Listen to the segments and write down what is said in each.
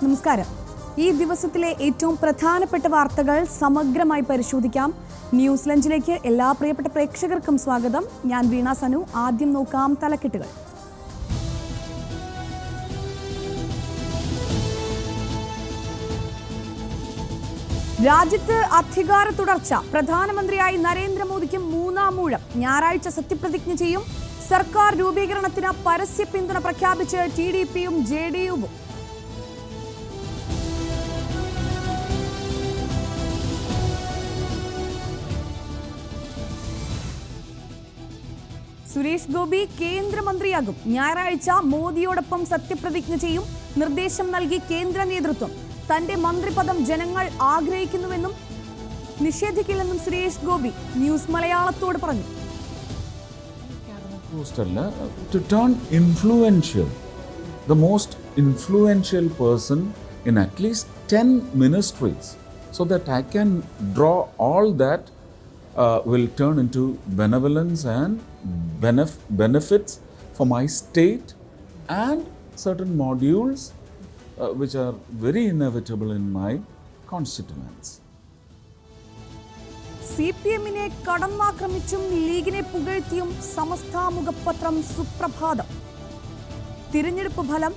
നമസ്കാരം. ഈ ദിവസത്തിലെ ഏറ്റവും പ്രധാനപ്പെട്ട വാർത്തകൾ സമഗ്രമായി പരിശോധിക്കാം. ന്യൂസ് ലഞ്ചിലേക്ക് എല്ലാ പ്രിയപ്പെട്ട പ്രേക്ഷകർക്കും സ്വാഗതം. ഞാൻ വീണ സനു. ആദ്യം നോക്കാം തലക്കെട്ടുകൾ. രാജ്യത്ത് അധികാര തുടർച്ച. പ്രധാനമന്ത്രിയായി നരേന്ദ്രമോദിക്ക് മൂന്നാം ഊഴം. ഞായറാഴ്ച സത്യപ്രതിജ്ഞ ചെയ്യും. സർക്കാർ രൂപീകരണത്തിന് പരസ്യ പിന്തുണ പ്രഖ്യാപിച്ച് TDPയും JDUവും. സുരേഷ് ഗോപി കേന്ദ്രമന്ത്രിയാകും. ഞായറാഴ്ച മോദിയോടൊപ്പം സത്യപ്രതിജ്ഞ ചെയ്യും. നിർദ്ദേശം നൽകി കേന്ദ്ര നേതൃത്വം. തന്റെ മന്ത്രിപദം ജനങ്ങൾ ആഗ്രഹിക്കുന്നുവെന്നും നിഷേധിക്കില്ലെന്നും സുരേഷ് ഗോപി ന്യൂസ് മലയാളത്തോട് പറഞ്ഞു. To turn influential, the most influential person in at least 10 ministries, so that I can draw all that will turn into benevolence and benefits for my state and certain modules which are very inevitable in my constituents. CPM-നെ കടന്നാക്രമിച്ചും ലീഗിനെ പുകഴ്ത്തിയും സമസ്ത മുഖപത്രം സുപ്രഭാതം. തിരഞ്ഞെടുപ്പ് ഫലം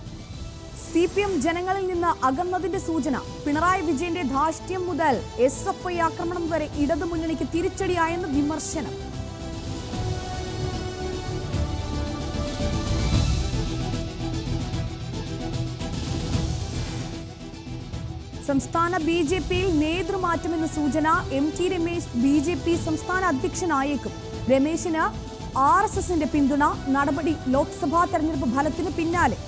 CPM ജനങ്ങളിൽ നിന്ന് അകന്നതിന്റെ സൂചന. പിണറായി വിജയന്റെ ധാർഷ്ട്യം മുതൽ SFI ആക്രമണം വരെ ഇടതുമുന്നണിക്ക് തിരിച്ചടിയായെന്ന് വിമർശനം. സംസ്ഥാന BJP-യിൽ നേതൃമാറ്റമെന്ന സൂചന. MT രമേശ് BJP സംസ്ഥാന അധ്യക്ഷനായേക്കും. രമേശിന് RSSന്റെ പിന്തുണ. നടപടി ലോക്സഭാ തെരഞ്ഞെടുപ്പ് ഫലത്തിന് പിന്നാലെ.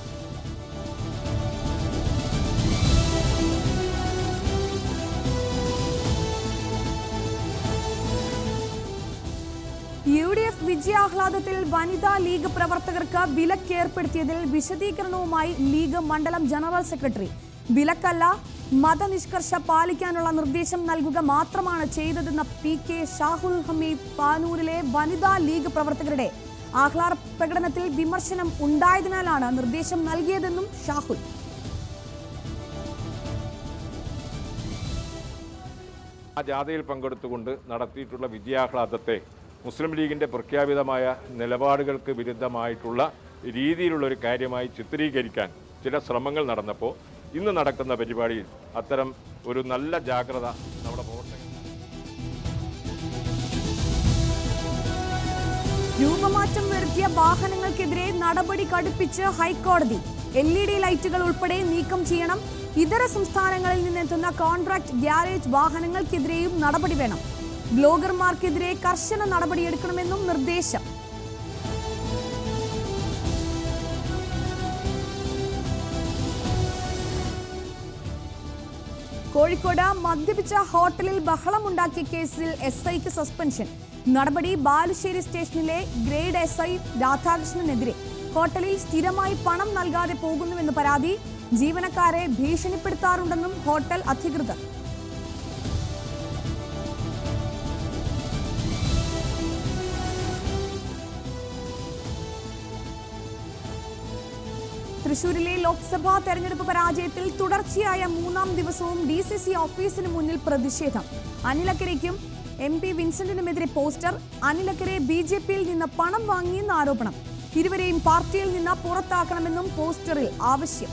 UDF വിജയാഹ്ലാദത്തിൽ വനിതാ ലീഗ് പ്രവർത്തകർക്ക് വിലക്കേർപ്പെടുത്തിയതിൽ വിശദീകരണവുമായി ലീഗ് മണ്ഡലം ജനറൽ സെക്രട്ടറി. വിലക്കല്ല, മതനിഷ്കർഷ പാലിക്കാനുള്ള നിർദ്ദേശം നൽകുക മാത്രമാണ് ചെയ്തതെന്ന PK ഷാഹുൽ ഹമീദ്. പാനൂരിലെ വനിതാ ലീഗ് പ്രവർത്തകരുടെ ആഹ്ലാദ പ്രകടനത്തിൽ വിമർശനം ഉണ്ടായതിനാലാണ് നിർദ്ദേശം നൽകിയതെന്നും ഷാഹുൽ. ആ ജാഥയിൽ പങ്കെടുത്തുകൊണ്ട് നടത്തിയിട്ടുള്ള വിജയാഹ്ലാദത്തെ മുസ്ലിം ലീഗിൻ്റെ പ്രഖ്യാപിതമായ നിലപാടുകൾക്ക് വിരുദ്ധമായിട്ടുള്ള രീതിയിലുള്ള ഒരു കാര്യമായി ചിത്രീകരിക്കാൻ ചില ശ്രമങ്ങൾ നടന്നപ്പോൾ ഇന്ന് നടക്കുന്ന പരിപാടിയിൽ അത്തരം ഒരു നല്ല ജാഗ്രത നമ്മുടെ പ്രവർത്തകർ. രൂപമാറ്റം വരുത്തിയ വാഹനങ്ങൾക്കെതിരെ നടപടി കടുപ്പിച്ച് ഹൈക്കോടതി. LED ലൈറ്റുകൾ ഉൾപ്പെടെ നീക്കം ചെയ്യണം. ഇതര സംസ്ഥാനങ്ങളിൽ നിന്നെത്തുന്ന കോൺട്രാക്ട് ഗ്യാരേജ് വാഹനങ്ങൾക്കെതിരെയും നടപടി വേണം. ബ്ലോഗർമാർക്കെതിരെ കർശന നടപടിയെടുക്കണമെന്നും നിർദ്ദേശം. കോഴിക്കോട് മദ്യപിച്ച ഹോട്ടലിൽ ബഹളമുണ്ടാക്കിയ കേസിൽ SIക്ക് സസ്പെൻഷൻ. നടപടി ബാലുശ്ശേരി സ്റ്റേഷനിലെ ഗ്രേഡ് SI രാധാകൃഷ്ണനെതിരെ. ഹോട്ടലിൽ സ്ഥിരമായി പണം നൽകാതെ പോകുന്നുവെന്ന് പരാതി. ജീവനക്കാരെ ഭീഷണിപ്പെടുത്താറുണ്ടെന്നും ഹോട്ടൽ അധികൃതർ. തൃശൂരിലെ ലോക്സഭാ തെരഞ്ഞെടുപ്പ് പരാജയത്തിൽ തുടർച്ചയായ മൂന്നാം ദിവസവും DCC ഓഫീസിന് മുന്നിൽ പ്രതിഷേധം. അനിലക്കരയ്ക്കും MP വിൻസെന്റിനുമെതിരെ പോസ്റ്റർ. അനിലക്കരെ BJP-യിൽ നിന്ന് പണം വാങ്ങിയെന്ന് ആരോപണം. ഇരുവരെയും പാർട്ടിയിൽ നിന്ന് പുറത്താക്കണമെന്നും പോസ്റ്ററിൽ ആവശ്യം.